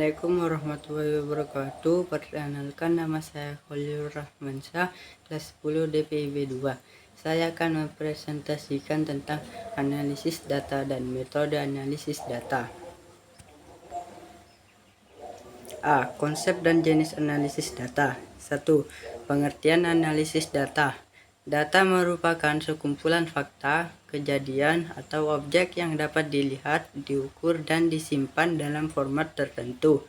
Assalamualaikum warahmatullahi wabarakatuh. Perkenalkan, nama saya Khalil Rahmansyah, kelas 10 DPIB 2. Saya akan mempresentasikan tentang analisis data dan metode analisis data. A. Konsep dan jenis analisis data. 1. Pengertian analisis data. Data merupakan sekumpulan fakta, kejadian, atau objek yang dapat dilihat, diukur, dan disimpan dalam format tertentu.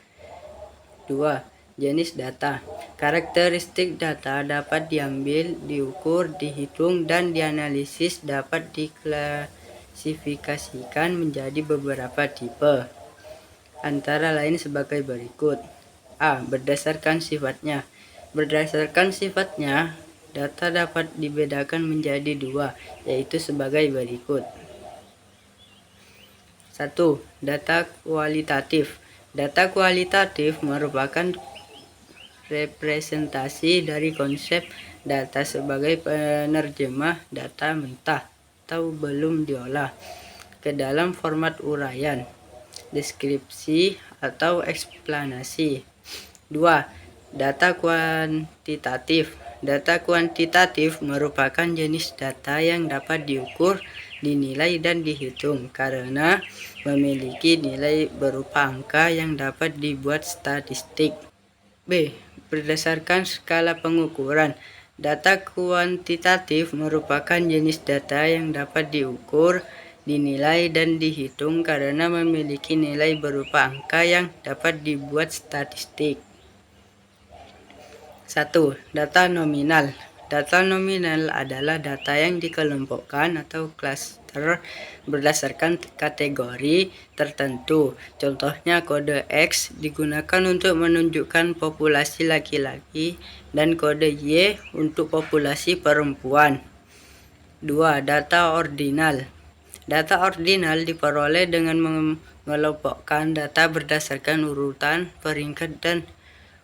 2. Jenis data. Karakteristik data dapat diambil, diukur, dihitung, dan dianalisis dapat diklasifikasikan menjadi beberapa tipe, antara lain sebagai berikut. A. Berdasarkan sifatnya. Berdasarkan sifatnya, data dapat dibedakan menjadi dua, yaitu sebagai berikut. 1. Data kualitatif. Data kualitatif merupakan representasi dari konsep data sebagai penerjemah data mentah atau belum diolah ke dalam format uraian, deskripsi, atau eksplanasi. 2. Data kuantitatif. Data kuantitatif merupakan jenis data yang dapat diukur, dinilai, dan dihitung karena memiliki nilai berupa angka yang dapat dibuat statistik. B. Berdasarkan skala pengukuran. Data kuantitatif merupakan jenis data yang dapat diukur, dinilai, dan dihitung karena memiliki nilai berupa angka yang dapat dibuat statistik. 1. Data nominal. Data nominal adalah data yang dikelompokkan atau klaster berdasarkan kategori tertentu. Contohnya, kode X digunakan untuk menunjukkan populasi laki-laki dan kode Y untuk populasi perempuan. 2. Data ordinal. Data ordinal diperoleh dengan mengelompokkan data berdasarkan urutan, peringkat, dan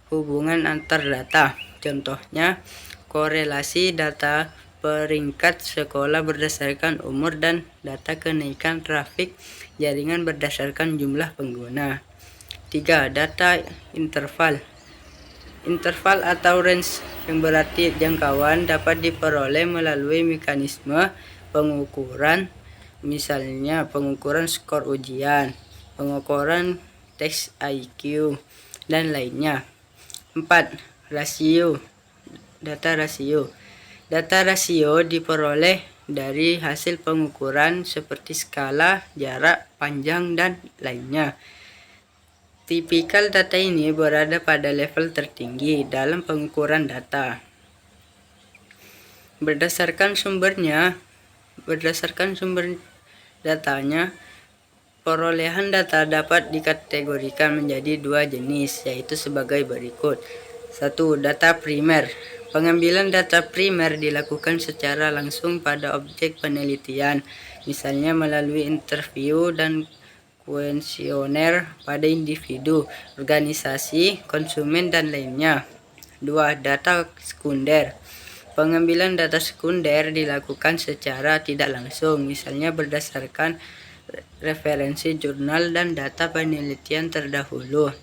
hubungan antar data. Contohnya, korelasi data peringkat sekolah berdasarkan umur dan data kenaikan trafik jaringan berdasarkan jumlah pengguna. 3. Data interval. Interval atau range yang berarti jangkauan dapat diperoleh melalui mekanisme pengukuran, misalnya pengukuran skor ujian, pengukuran tes IQ, dan lainnya. 4. Rasio. Data rasio. Data rasio diperoleh dari hasil pengukuran seperti skala, jarak, panjang, dan lainnya. Tipikal data ini berada pada level tertinggi dalam pengukuran data. Berdasarkan sumber datanya, perolehan data dapat dikategorikan menjadi dua jenis, yaitu sebagai berikut. 1. Data primer. Pengambilan data primer dilakukan secara langsung pada objek penelitian, misalnya melalui interview dan kuesioner pada individu, organisasi, konsumen, dan lainnya. 2. Data sekunder. Pengambilan data sekunder dilakukan secara tidak langsung, misalnya berdasarkan referensi jurnal dan data penelitian terdahulu.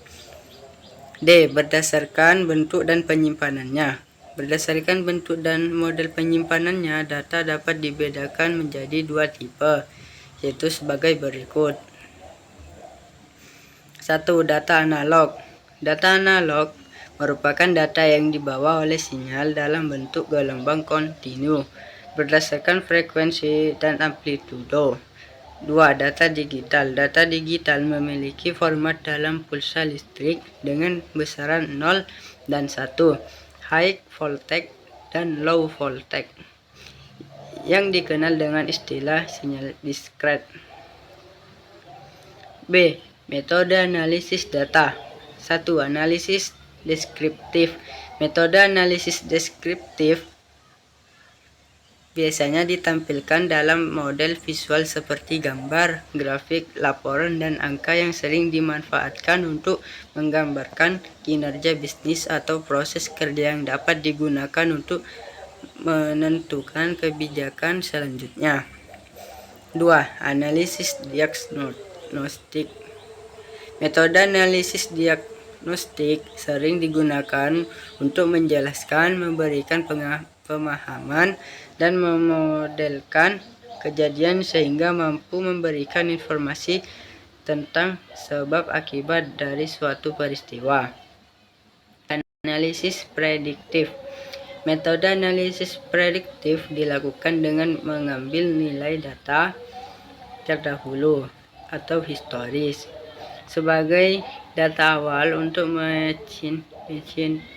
D. Berdasarkan bentuk dan penyimpanannya. Berdasarkan bentuk dan model penyimpanannya, data dapat dibedakan menjadi dua tipe, yaitu sebagai berikut. 1. Data analog. Data analog merupakan data yang dibawa oleh sinyal dalam bentuk gelombang kontinu berdasarkan frekuensi dan amplitudo. 2. Data digital. Data digital memiliki format dalam pulsa listrik dengan besaran 0 dan 1, high voltage dan low voltage, yang dikenal dengan istilah sinyal diskret. B. Metode analisis data. 1. Analisis deskriptif. Metode analisis deskriptif biasanya ditampilkan dalam model visual seperti gambar, grafik, laporan, dan angka yang sering dimanfaatkan untuk menggambarkan kinerja bisnis atau proses kerja yang dapat digunakan untuk menentukan kebijakan selanjutnya. 2. Analisis diagnostik. Metode analisis diagnostik sering digunakan untuk menjelaskan, memberikan pemahaman, dan memodelkan kejadian sehingga mampu memberikan informasi tentang sebab akibat dari suatu peristiwa. Analisis prediktif. Metode analisis prediktif dilakukan dengan mengambil nilai data terdahulu atau historis sebagai data awal untuk machine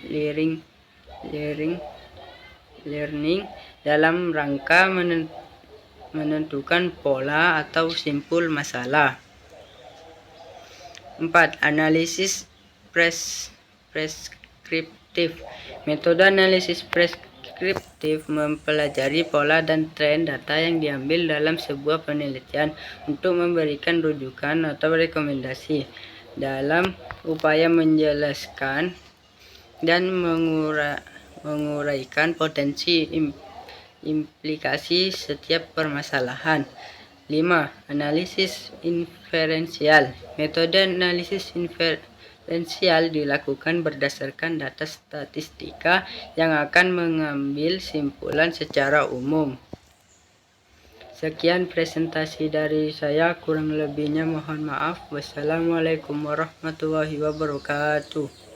learning dalam rangka menentukan pola atau simpul masalah. 4. Analisis preskriptif. Metode analisis preskriptif mempelajari pola dan tren data yang diambil dalam sebuah penelitian untuk memberikan rujukan atau rekomendasi dalam upaya menjelaskan dan menguraikan potensi implikasi setiap permasalahan. 5. Analisis inferensial. Metode analisis inferensial dilakukan berdasarkan data statistika yang akan mengambil simpulan secara umum. Sekian presentasi dari saya, kurang lebihnya mohon maaf. Wassalamualaikum warahmatullahi wabarakatuh.